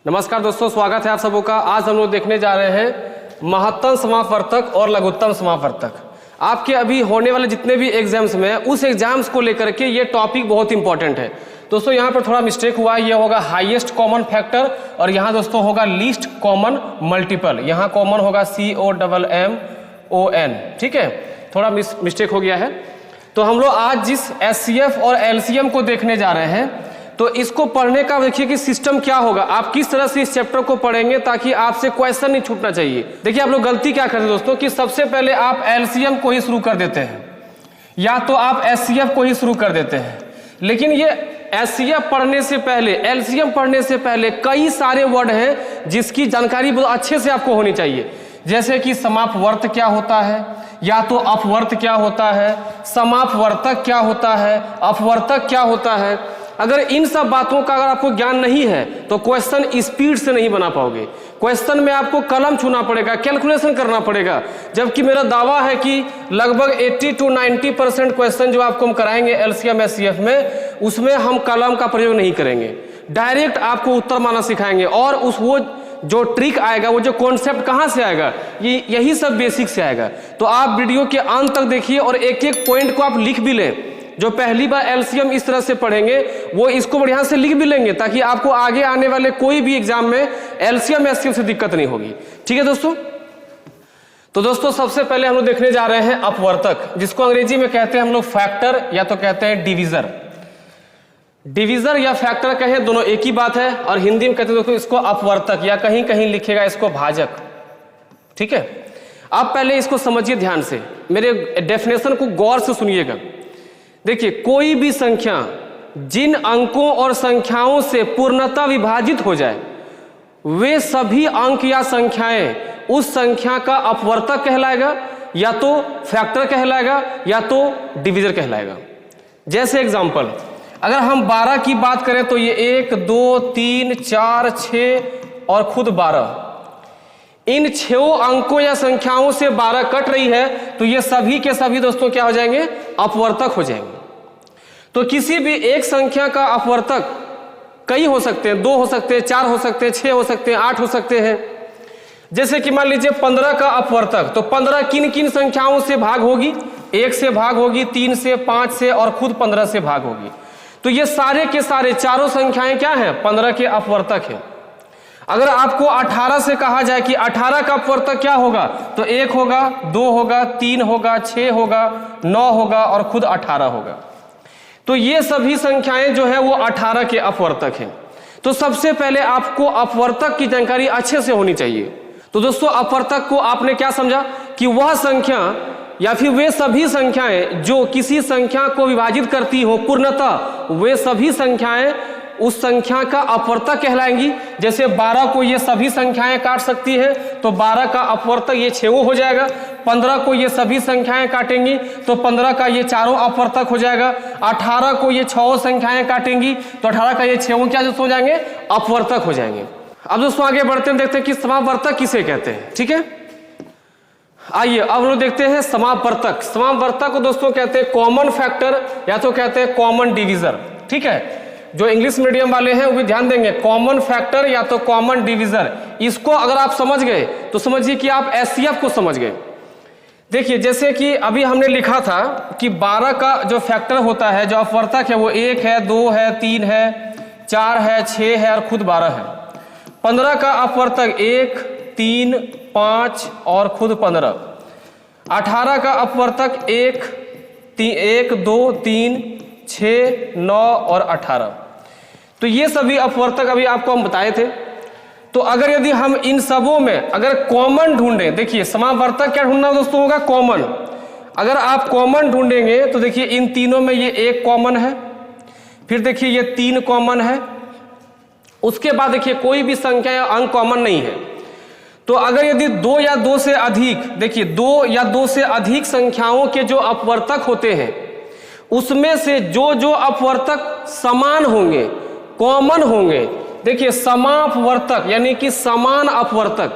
नमस्कार दोस्तों, स्वागत है आप सबों का। आज हम लोग देखने जा रहे हैं महत्तम समापवर्तक और लघुत्तम समापवर्तक। आपके अभी होने वाले जितने भी एग्जाम्स में उस एग्जाम्स को लेकर के ये टॉपिक बहुत इंपॉर्टेंट है। दोस्तों यहाँ पर थोड़ा मिस्टेक हुआ है, ये होगा हाईएस्ट कॉमन फैक्टर और यहाँ दोस्तों होगा लीस्ट कॉमन मल्टीपल। यहाँ कॉमन होगा COMMON, ठीक है, थोड़ा मिस्टेक हो गया है। तो हम लोग आज जिस SCF और LCM को देखने जा रहे हैं, तो इसको पढ़ने का देखिए कि सिस्टम क्या होगा, आप किस तरह से इस चैप्टर को पढ़ेंगे ताकि आपसे क्वेश्चन नहीं छूटना चाहिए। देखिए आप लोग गलती क्या करते हैं दोस्तों कि सबसे पहले आप LCM को ही शुरू कर देते हैं या तो आप SCF को ही शुरू कर देते हैं। लेकिन ये SCF पढ़ने से पहले, LCM पढ़ने से पहले कई सारे वर्ड हैं जिसकी जानकारी बहुत अच्छे से आपको होनी चाहिए। जैसे कि समापवर्त क्या होता है, या तो अपवर्त क्या होता है, समापवर्तक क्या होता है, अपवर्तक क्या होता है। अगर इन सब बातों का अगर आपको ज्ञान नहीं है तो क्वेश्चन स्पीड से नहीं बना पाओगे। क्वेश्चन में आपको कलम छूना पड़ेगा, कैलकुलेशन करना पड़ेगा। जबकि मेरा दावा है कि लगभग 80 to 90% क्वेश्चन जो आपको हम कराएंगे LCM SCF में, उसमें हम कलम का प्रयोग नहीं करेंगे, डायरेक्ट आपको उत्तर माना सिखाएंगे। और उस वो जो ट्रिक आएगा, वो जो कॉन्सेप्ट कहाँ से आएगा, यही सब बेसिक से आएगा। तो आप वीडियो के अंत तक देखिए और एक एक पॉइंट को आप लिख भी लें। जो पहली बार LCM इस तरह से पढ़ेंगे वो इसको बढ़िया से लिख भी लेंगे ताकि आपको आगे आने वाले कोई भी एग्जाम में LCM SCF से दिक्कत नहीं होगी। ठीक है दोस्तों। तो दोस्तों सबसे पहले हम लोग देखने जा रहे हैं अपवर्तक, जिसको अंग्रेजी में कहते हैं हम लोग फैक्टर या तो कहते हैं डिविजर। डिविजर या फैक्टर कहें दोनों एक ही बात है, और हिंदी में कहते हैं दोस्तों इसको अपवर्तक, या कहीं कहीं लिखेगा इसको भाजक। ठीक है, आप पहले इसको समझिए ध्यान से, मेरे डेफिनेशन को गौर से सुनिएगा। देखिए कोई भी संख्या जिन अंकों और संख्याओं से पूर्णतः विभाजित हो जाए, वे सभी अंक या संख्याएं उस संख्या का अपवर्तक कहलाएगा, या तो फैक्टर कहलाएगा, या तो डिविजर कहलाएगा। जैसे एग्जांपल, अगर हम 12 की बात करें तो ये 1 2 3 4 6 और खुद 12, इन 6 अंकों या संख्याओं से 12 कट रही है तो ये सभी के सभी दोस्तों क्या हो जाएंगे, अपवर्तक हो जाएंगे। तो किसी भी एक संख्या का अपवर्तक कई हो सकते हैं, 2 हो सकते हैं, 4 हो सकते हैं, 6 हो सकते हैं, 8 हो सकते हैं। जैसे कि मान लीजिए 15 का अपवर्तक, तो 15 किन किन संख्याओं से भाग होगी, 1 से भाग होगी, 3 से, 5 से और खुद 15 से भाग होगी। तो ये सारे के सारे चारों संख्याएं क्या हैं, 15 के अपवर्तक हैं। अगर आपको 18 से कहा जाए कि 18 का अपवर्तक क्या होगा, तो 1 होगा, 2 होगा, 3 होगा, 6 होगा, 9 होगा और खुद 18 होगा। तो ये सभी संख्याएं जो है वो 18 के अपवर्तक हैं। तो सबसे पहले आपको अपवर्तक की जानकारी अच्छे से होनी चाहिए। तो दोस्तों अपवर्तक को आपने क्या समझा कि वह संख्या या फिर वे सभी संख्याएं जो किसी संख्या को विभाजित करती हो पूर्णतः, वे सभी संख्याएं उस संख्या का अपवर्तक कहलाएंगी। जैसे 12 को ये सभी संख्याएं काट सकती है तो 12 का अपवर्तक ये 6 हो जाएगा। 15 को ये सभी संख्याएं काटेंगी तो 15 का ये 4 अपवर्तक हो जाएगा। 18 को ये 6 संख्याएं काटेंगी तो 18 का ये 6 क्या हो जाएंगे, अपवर्तक हो जाएंगे। अब दोस्तों आगे बढ़ते हैं, देखते हैं कि समापवर्तक किसे कहते हैं। ठीक है, आइए अब हम लोग देखते हैं समापवर्तक। समापवर्तक को दोस्तों कहते हैं कॉमन फैक्टर या तो कहते हैं कॉमन डिविजर। ठीक है, जो इंग्लिश मीडियम वाले हैं वो भी ध्यान देंगे, कॉमन फैक्टर या तो कॉमन डिविजर। इसको अगर आप समझ गए तो समझिए कि आप SCF को समझ गए। देखिए जैसे कि अभी हमने लिखा था कि 12 का जो फैक्टर होता है, जो अपवर्तक है, वो 1 है, 2 है, 3 है, 4 है, 6 है और खुद 12 है। 15 का अपवर्तक 1 3 5 और खुद 15। 18 का अपवर्तक 1 2 3 6 9 और 18। तो ये सभी अपवर्तक अभी आपको हम बताए थे। तो अगर यदि हम इन सबों में अगर कॉमन ढूंढें, देखिए समापवर्तक क्या ढूंढना दोस्तों होगा, कॉमन। अगर आप कॉमन ढूंढेंगे तो देखिए इन तीनों में ये 1 कॉमन है, फिर देखिए ये 3 कॉमन है, उसके बाद देखिए कोई भी संख्या या अंक कॉमन नहीं है। तो अगर यदि 2 या 2 से अधिक, देखिए 2 या 2 से अधिक संख्याओं के जो अपवर्तक होते हैं उसमें से जो जो अपवर्तक समान होंगे, कॉमन होंगे, देखिए समापवर्तक यानी कि समान अपवर्तक,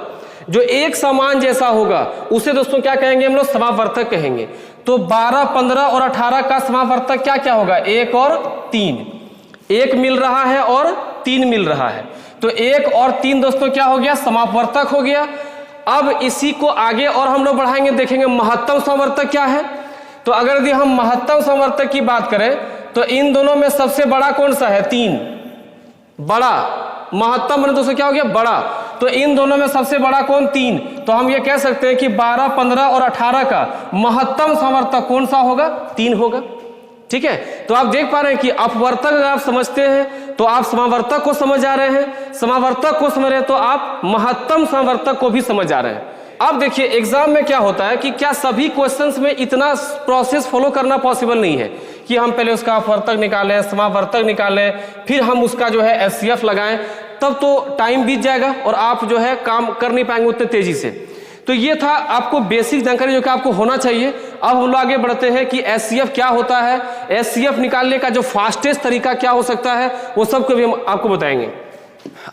जो एक समान जैसा होगा उसे दोस्तों क्या कहेंगे, हम लोग समापवर्तक कहेंगे। तो 12 15 और 18 का समापवर्तक क्या क्या होगा, 1 और 3, 1 मिल रहा है और 3 मिल रहा है। तो 1 और 3 दोस्तों क्या हो गया, समापवर्तक हो गया। अब इसी को आगे और हम लोग बढ़ाएंगे, देखेंगे महत्तम समावर्तक क्या है। तो अगर यदि हम महत्तम समावर्तक की बात करें तो इन दोनों में सबसे बड़ा कौन सा है, 3 बड़ा। महत्तम मैंने दोस्तों क्या हो गया, बड़ा। तो इन दोनों में सबसे बड़ा कौन, 3। तो हम ये कह सकते हैं कि 12, 15 और 18 का महत्तम समावर्तक कौन सा होगा, 3 होगा। ठीक है, तो आप देख पा रहे हैं कि अपवर्तक अगर आप समझते हैं तो आप समावर्तक को समझ आ रहे हैं, समावर्तक को समझ रहे हैं तो आप महत्तम समावर्तक को भी समझ आ रहे हैं। अब देखिए एग्जाम में क्या होता है कि क्या सभी क्वेश्चंस में इतना प्रोसेस फॉलो करना पॉसिबल नहीं है कि हम पहले उसका अपवर्तक निकालें, समावर्तक निकालें, फिर हम उसका जो है एचसीएफ लगाएं, तब तो टाइम बीत जाएगा और आप जो है काम कर नहीं पाएंगे उतने तेजी से। तो ये था आपको बेसिक जानकारी जो कि आपको होना चाहिए। अब हम लोग आगे बढ़ते हैं कि एचसीएफ क्या होता है, एचसीएफ निकालने का जो फास्टेस्ट तरीका क्या हो सकता है, वो सब को भी हम आपको बताएंगे।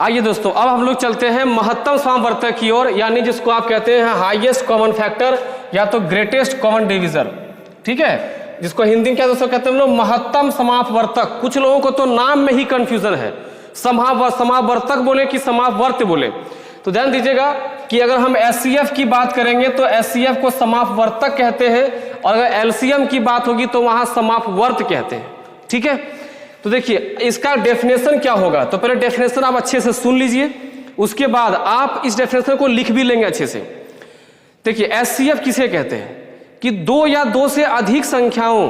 आइए दोस्तों, अब हम लोग चलते हैं महत्तम समावर्तक की ओर, यानी जिसको आप कहते हैं हाईएस्ट कॉमन फैक्टर या तो ग्रेटेस्ट कॉमन डिविजन। ठीक है, जिसको हिंदी में क्या दोस्तों कहते हैं हम लोग, महत्तम समापवर्तक। कुछ लोगों को तो नाम में ही कंफ्यूजन है, समापवर्तक बोले कि समापवर्त बोले। तो ध्यान दीजिएगा कि अगर हम एचसीएफ की बात करेंगे तो एचसीएफ को समापवर्तक कहते हैं, और अगर एलसीएम की बात होगी तो वहां समापवर्त कहते हैं। ठीक है, तो देखिए इसका डेफिनेशन क्या होगा। तो पहले डेफिनेशन आप अच्छे से सुन लीजिए, उसके बाद आप इस डेफिनेशन को लिख भी लेंगे अच्छे से। देखिए एचसीएफ किसे कहते हैं कि 2 या 2 से अधिक संख्याओं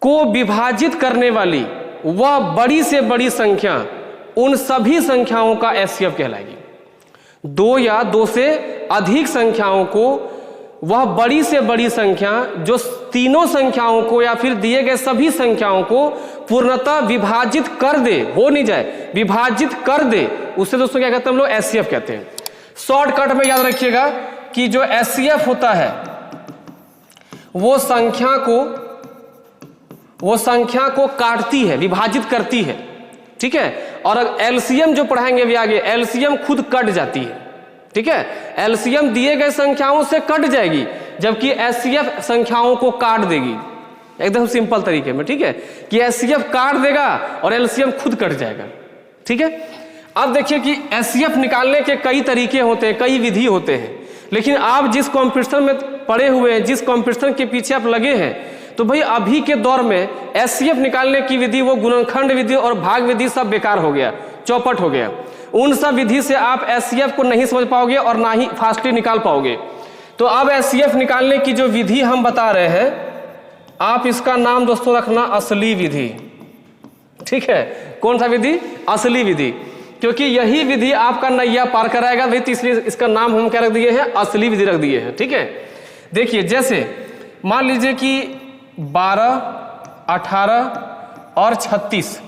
को विभाजित करने वाली वह बड़ी से बड़ी संख्या उन सभी संख्याओं का एचसीएफ कहलाएगी। 2 या 2 से अधिक संख्याओं को वह बड़ी से बड़ी संख्या जो तीनों संख्याओं को या फिर दिए गए सभी संख्याओं को पूर्णतः विभाजित कर दे, हो नहीं जाए, विभाजित कर दे, उससे दोस्तों क्या कहते हैं हम लोग, एचसीएफ कहते हैं। शॉर्टकट में याद रखिएगा कि जो एचसीएफ होता है वो संख्या को काटती है, विभाजित करती है। ठीक है, और एलसीएम जो पढ़ाएंगे अभी आगे, एलसीएम खुद कट जाती है। ठीक है, एलसीएम दिए गए संख्याओं से कट जाएगी, जबकि एचसीएफ संख्याओं को काट देगी, एकदम सिंपल तरीके में। ठीक है, कि एचसीएफ काट देगा और एलसीएम खुद कट जाएगा। ठीक है, अब देखिए कि एचसीएफ निकालने के कई तरीके होते हैं, कई विधि होते हैं, लेकिन आप जिस कॉम्पिटिशन में पड़े हुए हैं, जिस कॉम्पिटिशन के पीछे आप लगे हैं, तो भाई अभी के दौर में एचसीएफ निकालने की विधि, वो गुणनखंड विधि और भाग विधि सब बेकार हो गया, चौपट हो गया। उन सब विधि से आप एचसीएफ को नहीं समझ पाओगे और ना ही फास्टली निकाल पाओगे। तो अब एचसीएफ निकालने की जो विधि हम बता रहे हैं, आप इसका नाम दोस्तों रखना असली विधि। ठीक है, कौन सा विधि, असली विधि, क्योंकि यही विधि आपका नैया पार कराएगा भाई, इसलिए इसका नाम हम क्या रख दिए हैं, असली विधि रख दिए हैं। ठीक है, देखिए जैसे मान लीजिए कि 12, 18 और 36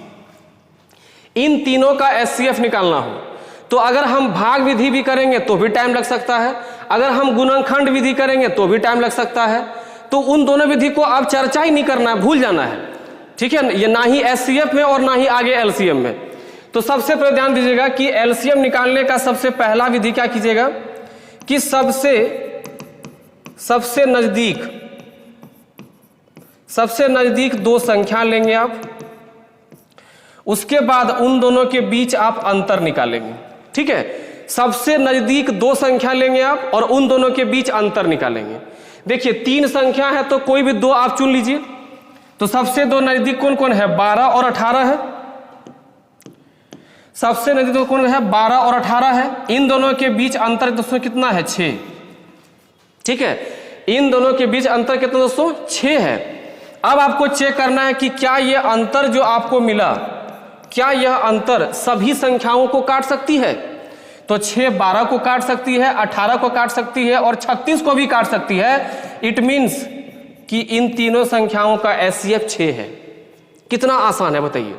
इन तीनों का एचसीएफ निकालना हो, तो अगर हम भाग विधि भी करेंगे तो भी टाइम लग सकता है, अगर हम गुणनखंड विधि करेंगे तो भी टाइम लग सकता है। तो उन दोनों विधि को आप चर्चा ही नहीं करना है, भूल जाना है। ठीक है, ये ना ही एचसीएफ में और ना ही आगे एलसीएम में। तो सबसे पहले ध्यान दीजिएगा कि एलसीएम निकालने का सबसे पहला विधि क्या कीजिएगा कि सबसे नजदीक 2 संख्या लेंगे आप, उसके बाद उन दोनों के बीच आप अंतर निकालेंगे। ठीक है, सबसे नजदीक 2 संख्या लेंगे आप और उन दोनों के बीच अंतर निकालेंगे। देखिए 3 संख्या है तो कोई भी 2 आप चुन लीजिए। तो सबसे 2 नजदीक कौन कौन है, 12 और 18 है। सबसे नजदीक तो कौन है, 12 और 18 है। इन दोनों के बीच अंतर दोस्तों कितना है, 6। ठीक है, इन दोनों के बीच अंतर कितना दोस्तों, 6 है। अब आपको चेक करना है कि क्या यह अंतर जो आपको मिला, क्या यह अंतर सभी संख्याओं को काट सकती है। तो 6 12 को काट सकती है, 18 को काट सकती है और 36 को भी काट सकती है। इट मीन्स कि इन तीनों संख्याओं का एचसीएफ 6 है। कितना आसान है बताइए,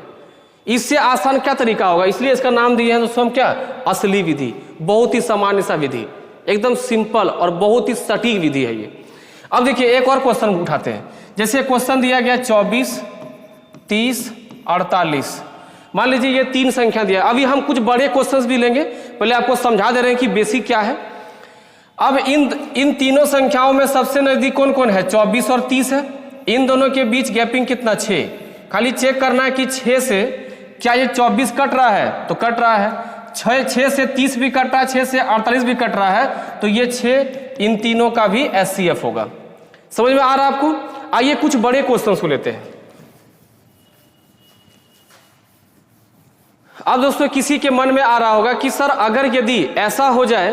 इससे आसान क्या तरीका होगा, इसलिए इसका नाम दिए हैं दोस्तों हम क्या, असली विधि। बहुत ही सामान्य सा विधि, एकदम सिंपल और बहुत ही सटीक विधि है ये। अब देखिए एक और क्वेश्चन उठाते हैं। जैसे क्वेश्चन दिया गया 24, 30, 48। मान लीजिए ये 3 संख्या दिया। अभी हम कुछ बड़े क्वेश्चंस भी लेंगे, पहले आपको समझा दे रहे हैं कि बेसिक क्या है। अब इन तीनों संख्याओं में सबसे नजदीक कौन कौन है, 24 और 30 है। इन दोनों के बीच गैपिंग कितना, 6। खाली चेक करना है कि 6 से क्या ये 24 कट रहा है? तो कट रहा है। 6 से 30 भी कट रहा है, 6 से 48 भी कट रहा है, तो ये 6 इन तीनों का भी HCF होगा। समझ में आ रहा है आपको? आइए कुछ बड़े क्वेश्चंस को लेते हैं। अब दोस्तों किसी के मन में आ रहा होगा कि सर अगर यदि ऐसा हो जाए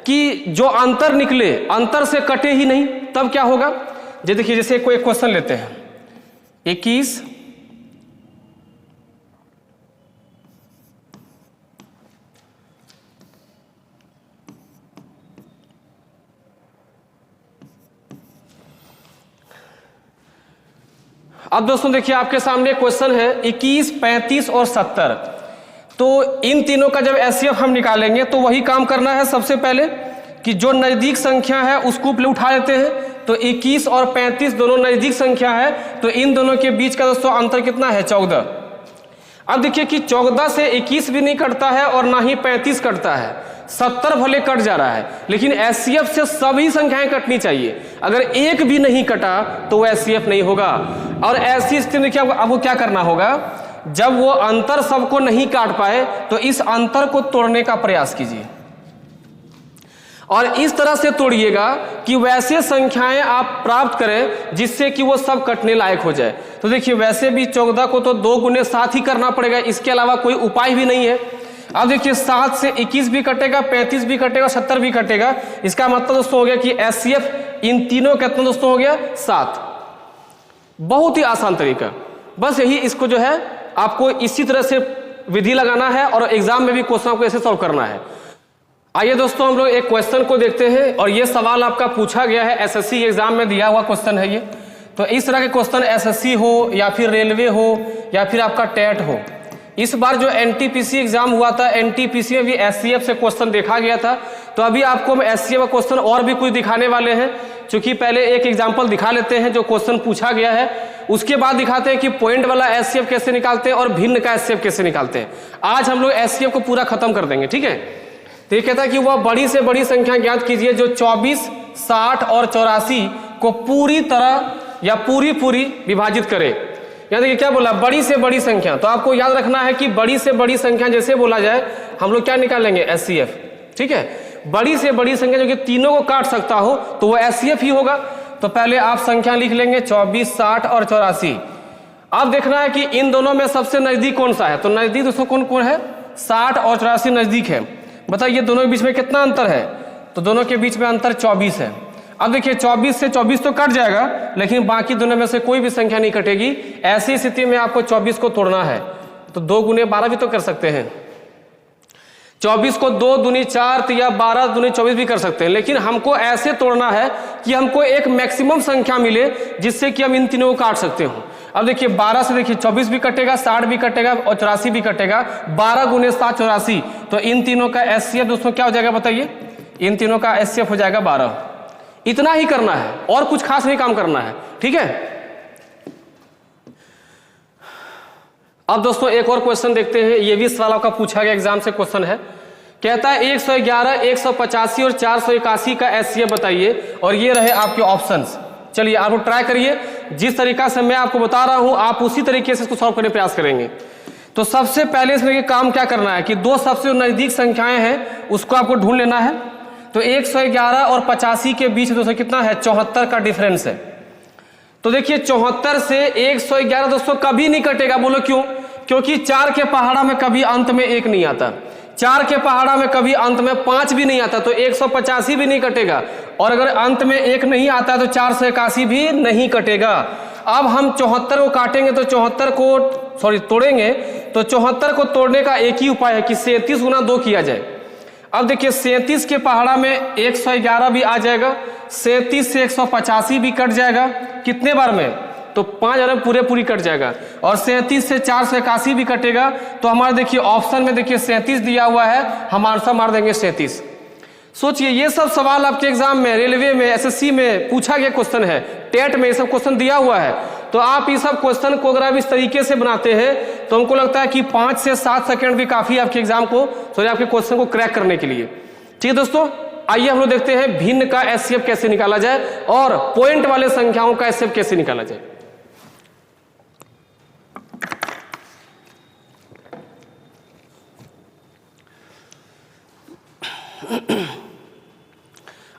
कि जो अंतर निकले अंतर से कटे ही नहीं, तब क्या होगा? जी देखिए, जैसे कोई क्वेश्चन लेते हैं 21 अब दोस्तों देखिए आपके सामने क्वेश्चन है 21, 35 और 70। तो इन तीनों का जब HCF हम निकालेंगे तो वही काम करना है सबसे पहले कि जो नजदीक संख्या है उसको पहले उठा लेते हैं। तो 21 और 35 दोनों नजदीक संख्या है, तो इन दोनों के बीच का दोस्तों अंतर कितना है? 14। अब देखिए कि 14 से 21 भी नहीं कटता है और ना ही 35 कटता है। 70 भले कट जा रहा है, लेकिन HCF से सभी संख्याएं कटनी चाहिए। अगर एक भी नहीं कटा तो वो HCF नहीं होगा। और ऐसी स्थिति में क्या अब वो क्या करना होगा? जब वो अंतर सबको नहीं काट पाए तो इस अंतर को तोड़ने का प्रयास कीजिए, और इस तरह से तोड़िएगा कि वैसे संख्याएं आप प्राप्त करें जिससे कि वो सब कटने लायक हो जाए। तो देखिए वैसे भी 14 को तो 2 गुने 7 ही करना पड़ेगा, इसके अलावा कोई उपाय भी नहीं है। अब देखिए 7 से 21 भी कटेगा, 35 भी कटेगा, 70 भी कटेगा। इसका मतलब दोस्तों हो गया कि HCF इन तीनों कितना दोस्तों हो गया? 7। बहुत ही आसान तरीका, बस यही इसको जो है आपको इसी तरह से विधि लगाना है और एग्जाम में भी क्वेश्चन को ऐसे सॉल्व करना है। आइए दोस्तों हम लोग एक क्वेश्चन को देखते हैं, और ये सवाल आपका पूछा गया है, SSC एग्जाम में दिया हुआ क्वेश्चन है ये। तो इस तरह के क्वेश्चन SSC हो या फिर रेलवे हो या फिर आपका टेट हो, इस बार जो NTPC एग्जाम हुआ था, NTPC में भी HCF से क्वेश्चन देखा गया था। तो अभी आपको हम HCF का क्वेश्चन और भी कुछ दिखाने वाले हैं, क्योंकि पहले एक एग्जाम्पल दिखा लेते हैं जो क्वेश्चन पूछा गया है, उसके बाद दिखाते हैं कि पॉइंट वाला HCF कैसे निकालते हैं और भिन्न का HCF कैसे निकालते हैं। आज हम लोग HCF को पूरा खत्म कर देंगे, ठीक है। तो ये कहता है कि वह बड़ी से बड़ी संख्या ज्ञात कीजिए जो 24, 60 और 84 को पूरी तरह या पूरी विभाजित करे। यानी देखिए क्या बोला? बड़ी से बड़ी संख्या। तो आपको याद रखना है कि बड़ी से बड़ी संख्या जैसे बोला जाए हम लोग क्या निकालेंगे? HCF, ठीक है। बड़ी से बड़ी संख्या जो कि तीनों को काट सकता हो तो वो HCF ही होगा। तो पहले आप संख्या लिख लेंगे 24, 60 और 84। अब देखना है कि इन दोनों में सबसे नजदीक कौन सा है। तो नजदीक दोस्तों कौन कौन है? 60 और 84 नजदीक है। बताइए दोनों के बीच में कितना अंतर है? तो दोनों के बीच में अंतर 24 है। अब देखिए 24 से 24 तो कट जाएगा, लेकिन बाकी दोनों में से कोई भी संख्या नहीं कटेगी। ऐसी स्थिति में आपको 24 को तोड़ना है। तो 2 गुने 12 भी तो कर सकते हैं। 24 को 2 दूनी 4 या 12 दूनी 24 भी कर सकते हैं, लेकिन हमको ऐसे तोड़ना है कि हमको एक मैक्सिमम संख्या मिले जिससे कि हम इन तीनों को काट सकते हो। अब देखिए 12 से देखिए 24 भी कटेगा, 60 भी कटेगा और 84 भी कटेगा। 12 गुने 7 84। तो इन तीनों का HCF दोस्तों क्या हो जाएगा बताइए? इन तीनों का HCF हो जाएगा 12। इतना ही करना है और कुछ खास नहीं काम करना है, ठीक है। अब दोस्तों एक और क्वेश्चन देखते हैं। ये भी सवाल आपका पूछा गया एग्जाम से क्वेश्चन है। कहता है 111, 185 और 481 का HCF बताइए, और ये रहे आपके ऑप्शंस। चलिए आप लोग ट्राई करिए, जिस तरीका से मैं आपको बता रहा हूं आप उसी तरीके से इसको सॉल्व करने का प्रयास करेंगे। तो सबसे पहले इसमें काम क्या करना है कि दो सबसे नजदीक संख्याएं हैं उसको आपको ढूंढ लेना है। तो 111 और 85 के बीच दोस्तों कितना है? 74 का डिफरेंस है। तो देखिए 74 से 111 दोस्तों कभी नहीं कटेगा। बोलो क्यों? क्योंकि 4 के पहाड़ा में कभी अंत में 1 नहीं आता, 4 के पहाड़ा में कभी अंत में 5 भी नहीं आता, तो 185 भी नहीं कटेगा। और अगर अंत में 1 नहीं आता तो 481 भी नहीं कटेगा। अब हम 74 को काटेंगे तो 74 को तोड़ेंगे, तो 74 को तोड़ने का एक ही उपाय है कि 37 गुना 2 किया जाए। अब देखिए 37 के पहाड़ा में 111 भी आ जाएगा, 37 से 185 भी कट जाएगा। कितने बार में? तो 5 बार में पूरी कट जाएगा। और 37 से 481 भी कटेगा। तो हमारे देखिए ऑप्शन में देखिए 37 दिया हुआ है, हम आंसर मार देंगे 37। सोचिए ये सब सवाल आपके एग्जाम में, रेलवे में, SSC में पूछा गया क्वेश्चन है, टेट में ये सब क्वेश्चन दिया हुआ है। तो आप इस सब क्वेश्चन को अगर आप इस तरीके से बनाते हैं तो हमको लगता है कि 5 से 7 सेकंड भी काफी आपके एग्जाम को, आपके क्वेश्चन को क्रैक करने के लिए। ठीक है दोस्तों, आइए हम लोग देखते हैं भिन्न का HCF कैसे निकाला जाए और पॉइंट वाले संख्याओं का HCF कैसे निकाला जाए।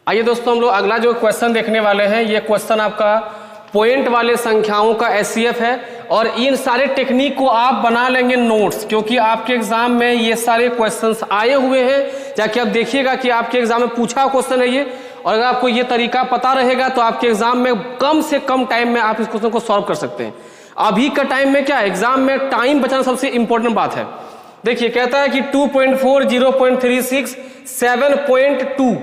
आइए दोस्तों, हम लोग अगला जो क्वेश्चन देखने वाले हैं, ये क्वेश्चन आपका पॉइंट वाले संख्याओं का एचसीएफ है। और इन सारे टेक्निक को आप बना लेंगे नोट्स, क्योंकि आपके एग्जाम में ये सारे क्वेश्चंस आए हुए हैं। जाके आप देखिएगा कि आपके एग्जाम में पूछा क्वेश्चन है ये, और अगर आपको ये तरीका पता रहेगा तो आपके एग्जाम में कम से कम टाइम में आप इस क्वेश्चन को सॉल्व कर सकते हैं। अभी का टाइम में क्या है, एग्जाम में टाइम बचाना सबसे इंपॉर्टेंट बात है। देखिए कहता है कि 2.4, 0.36, 7.2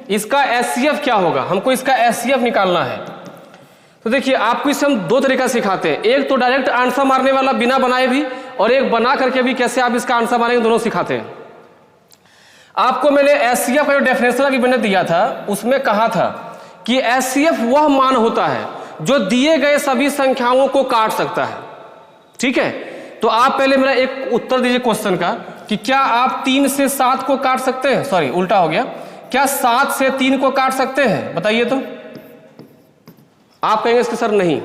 इसका एचसीएफ क्या होगा, हमको इसका एचसीएफ निकालना है। तो देखिए आपको इसे हम दो तरीका सिखाते हैं, एक तो डायरेक्ट आंसर मारने वाला बिना बनाए भी, और एक बना करके भी कैसे आप इसका आंसर मारेंगे, दोनों सिखाते हैं। आपको मैंने एचसीएफ का जो डेफिनेशन अभी मैंने दिया था उसमें कहा था कि एचसीएफ वह मान होता है जो दिए गए सभी संख्याओं को काट सकता है। ठीक है, तो आप पहले मेरा एक उत्तर दीजिए क्वेश्चन का कि क्या आप 3 से 7 को काट सकते हैं, सॉरी उल्टा हो गया, क्या 7 से 3 को काट सकते हैं, बताइए तो। आप कहेंगे इसके सर नहीं।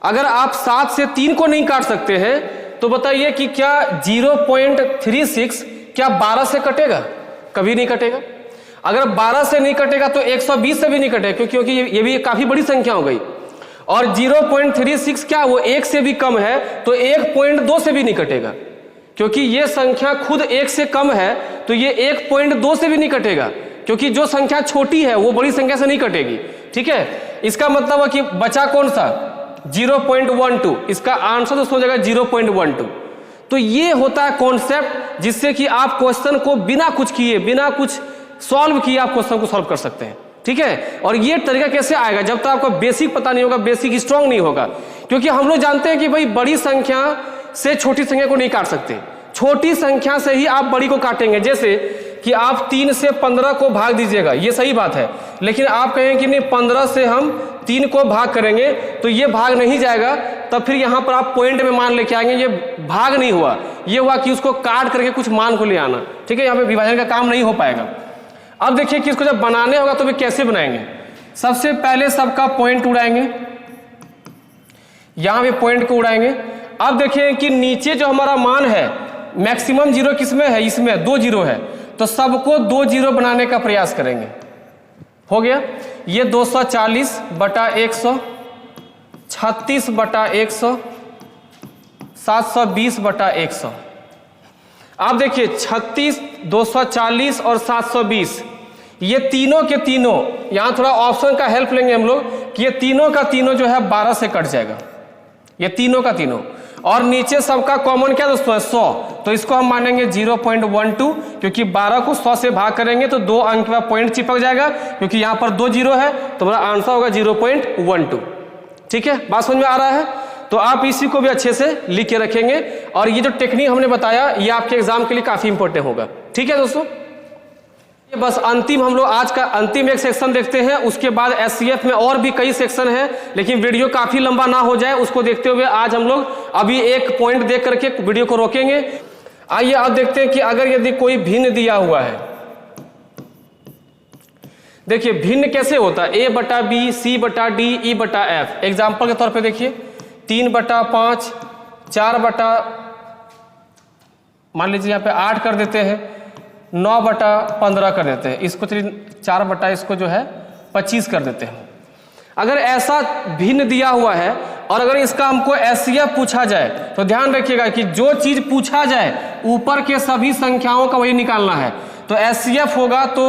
अगर आप 7 से 3 को नहीं काट सकते हैं तो बताइए कि क्या 0.36 क्या 12 से कटेगा, कभी नहीं कटेगा। अगर 12 से नहीं कटेगा तो 120 से भी नहीं कटेगा, क्योंकि ये भी काफी बड़ी संख्या हो गई। और 0.36 क्या वो 1 से भी कम है तो 1.2 से भी नहीं कटेगा, क्योंकि ये संख्या खुद 1 से कम है तो ये 1.2 से भी नहीं कटेगा, क्योंकि जो संख्या छोटी है वो बड़ी संख्या से नहीं कटेगी। ठीक है, इसका मतलब है कि बचा कौन सा 0.12, इसका आंसर दोस्तों हो जाएगा 0.12। तो ये होता है कॉन्सेप्ट जिससे कि आप क्वेश्चन को बिना कुछ किए, बिना कुछ सॉल्व किए आप क्वेश्चन को सॉल्व कर सकते हैं। ठीक है, और ये तरीका कैसे आएगा, जब तक आपको बेसिक पता नहीं होगा, बेसिक स्ट्रांग नहीं होगा। क्योंकि हम लोग जानते हैं कि भाई बड़ी संख्या से छोटी संख्या को नहीं काट सकते, छोटी संख्या से ही आप बड़ी को काटेंगे। जैसे कि आप 3 से 15 को भाग दीजिएगा, ये सही बात है, लेकिन आप कहेंगे कि नहीं 15 से हम 3 को भाग करेंगे तो ये भाग नहीं जाएगा, तब फिर यहां पर आप पॉइंट में मान लेके आएंगे, ये भाग नहीं हुआ, ये हुआ कि उसको काट करके कुछ मान को ले आना। ठीक है, यहाँ पे विभाजन का काम नहीं हो पाएगा। अब देखिए कि इसको जब बनाने होगा तो भी कैसे बनाएंगे। सबसे पहले सबका पॉइंट उड़ाएंगे, यहां पे पॉइंट को उड़ाएंगे। अब देखिए कि नीचे जो हमारा मान है मैक्सिमम जीरो किसमें है, इसमें 2 जीरो है, तो सबको 2 जीरो बनाने का प्रयास करेंगे। हो गया, ये 240 बटा 100, 36 बटा 100, 720 बटा 100। आप देखिए 36, 240 और 720, ये तीनों के तीनों, यहां थोड़ा ऑप्शन का हेल्प लेंगे हम लोग कि ये तीनों का तीनों जो है 12 से कट जाएगा, ये तीनों का तीनों। और नीचे सबका कॉमन क्या दोस्तों है 100, तो इसको हम मानेंगे 0.12, क्योंकि 12 को 100 से भाग करेंगे तो 2 अंक का पॉइंट चिपक जाएगा, क्योंकि यहां पर 2 जीरो है तो मेरा आंसर होगा 0.12। ठीक है, बात समझ में आ रहा है। तो आप इसी को भी अच्छे से लिख के रखेंगे, और ये जो टेक्निक हमने बताया ये आपके एग्जाम के लिए काफी इंपॉर्टेंट होगा। ठीक है दोस्तों, ये बस अंतिम हम लोग आज का अंतिम एक सेक्शन देखते हैं, उसके बाद एचसीएफ में और भी कई सेक्शन है, लेकिन वीडियो काफी लंबा ना हो जाए उसको देखते हुए आज हम लोग अभी एक पॉइंट देख करके वीडियो को रोकेंगे। आइए अब देखते हैं कि अगर यदि कोई भिन्न दिया हुआ है, देखिए भिन्न कैसे होता है, a बटा बी, सी बटा डी, ई बटा एफ। एग्जाम्पल के तौर पे देखिए 3 बटा 5, 4 बटा मान लीजिए यहाँ पे 8 कर देते हैं, 9 बटा 15 कर देते हैं, इसको 4 बटा इसको जो है 25 कर देते हैं। अगर ऐसा भिन्न दिया हुआ है और अगर इसका हमको एचसीएफ पूछा जाए तो ध्यान रखिएगा कि जो चीज पूछा जाए ऊपर के सभी संख्याओं का वही निकालना है। तो एचसीएफ होगा तो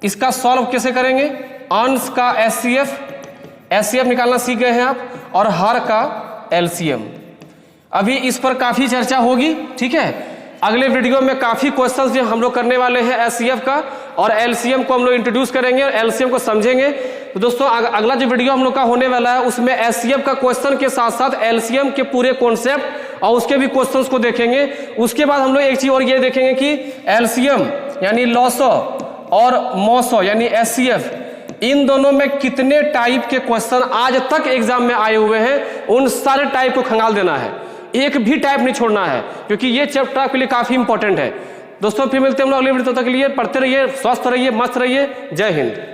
इसका सॉल्व कैसे करेंगे, अंश का एचसीएफ निकालना सीख गए हैं आप, और हर का एलसीएम। अभी इस पर काफी चर्चा होगी। ठीक है, अगले वीडियो में काफी क्वेश्चंस जो हम लोग करने वाले हैं एचसीएफ का, और एलसीएम को हम लोग इंट्रोड्यूस करेंगे और एलसीएम को समझेंगे। तो दोस्तों अगला जो वीडियो हम लोग का होने वाला है उसमें एचसीएफ का क्वेश्चन के साथ साथ एलसीएम के पूरे कॉन्सेप्ट और उसके भी क्वेश्चंस को देखेंगे। उसके बाद हम लोग एक चीज और ये देखेंगे कि एलसीएम यानी लॉसो और मोसो यानी एचसीएफ, इन दोनों में कितने टाइप के क्वेश्चन आज तक एग्जाम में आए हुए हैं, उन सारे टाइप को खंगाल देना है, एक भी टाइप नहीं छोड़ना है, क्योंकि ये चैप्टर आपके लिए काफी इंपॉर्टेंट है। दोस्तों फिर मिलते हैं हम लोग अगले वीडियो, तब तक के लिए पढ़ते रहिए, स्वस्थ रहिए, मस्त रहिए। जय हिंद।